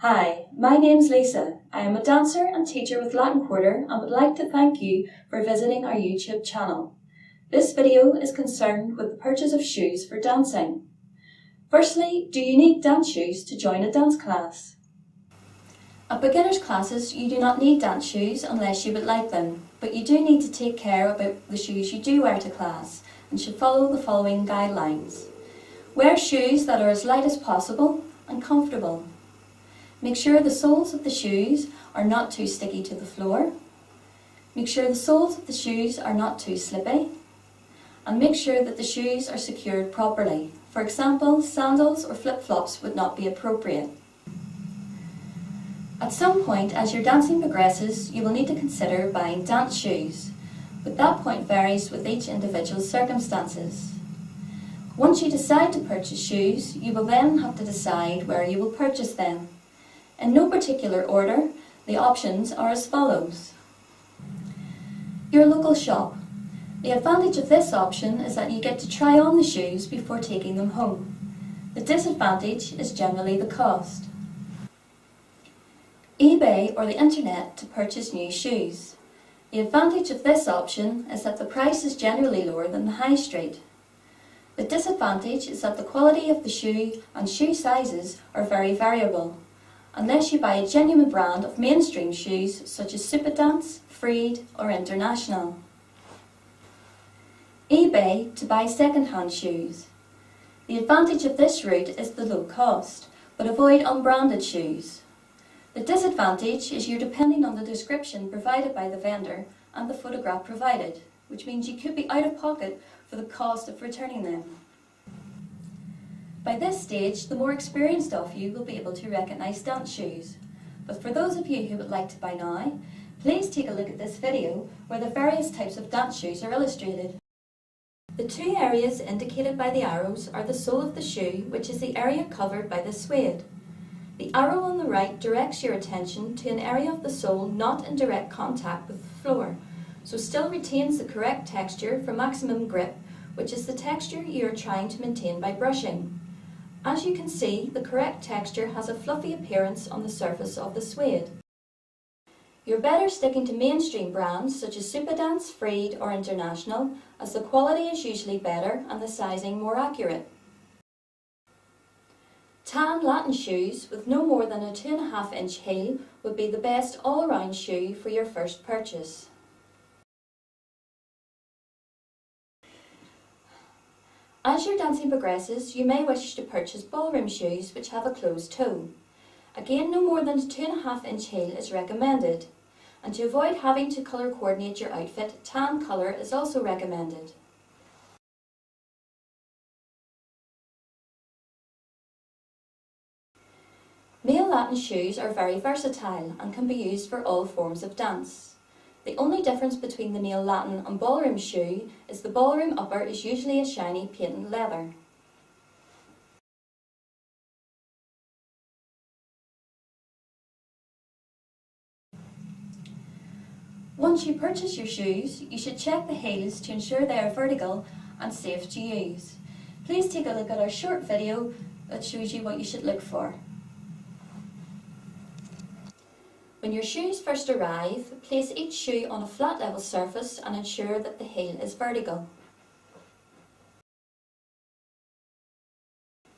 Hi, my name's Lisa. I am a dancer and teacher with LatinQuarter and would like to thank you for visiting our YouTube channel. This video is concerned with the purchase of shoes for dancing. Firstly, do you need dance shoes to join a dance class? At beginners classes, you do not need dance shoes unless you would like them, but you do need to take care about the shoes you do wear to class and should follow the following guidelines. Wear shoes that are as light as possible and comfortable. Make sure the soles of the shoes are not too sticky to the floor. Make sure the soles of the shoes are not too slippy. And make sure that the shoes are secured properly. For example, sandals or flip-flops would not be appropriate. At some point as your dancing progresses, you will need to consider buying dance shoes, but that point varies with each individual's circumstances. Once you decide to purchase shoes, you will then have to decide where you will purchase them. In no particular order, the options are as follows. Your local shop. The advantage of this option is that you get to try on the shoes before taking them home. The disadvantage is generally the cost. eBay or the internet to purchase new shoes. The advantage of this option is that the price is generally lower than the high street. The disadvantage is that the quality of the shoe and shoe sizes are very variable, unless you buy a genuine brand of mainstream shoes such as Superdance, Freed or International. eBay to buy second-hand shoes. The advantage of this route is the low cost, but avoid unbranded shoes. The disadvantage is you're depending on the description provided by the vendor and the photograph provided, which means you could be out of pocket for the cost of returning them. By this stage, the more experienced of you will be able to recognise dance shoes. But for those of you who would like to buy now, please take a look at this video where the various types of dance shoes are illustrated. The two areas indicated by the arrows are the sole of the shoe, which is the area covered by the suede. The arrow on the right directs your attention to an area of the sole not in direct contact with the floor, so still retains the correct texture for maximum grip, which is the texture you are trying to maintain by brushing. As you can see, the correct texture has a fluffy appearance on the surface of the suede. You're better sticking to mainstream brands such as Superdance, Freed or International, as the quality is usually better and the sizing more accurate. Tan Latin shoes with no more than a 2.5-inch heel would be the best all-round shoe for your first purchase. As your dancing progresses, you may wish to purchase ballroom shoes which have a closed toe. Again, no more than a 2.5-inch heel is recommended. And to avoid having to colour coordinate your outfit, tan colour is also recommended. Male Latin shoes are very versatile and can be used for all forms of dance. The only difference between the male Latin and ballroom shoe is the ballroom upper is usually a shiny patent leather. Once you purchase your shoes, you should check the heels to ensure they are vertical and safe to use. Please take a look at our short video that shows you what you should look for. When your shoes first arrive, place each shoe on a flat level surface and ensure that the heel is vertical.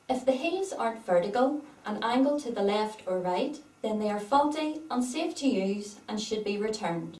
If the heels aren't vertical and angled to the left or right, then they are faulty, unsafe to use and should be returned.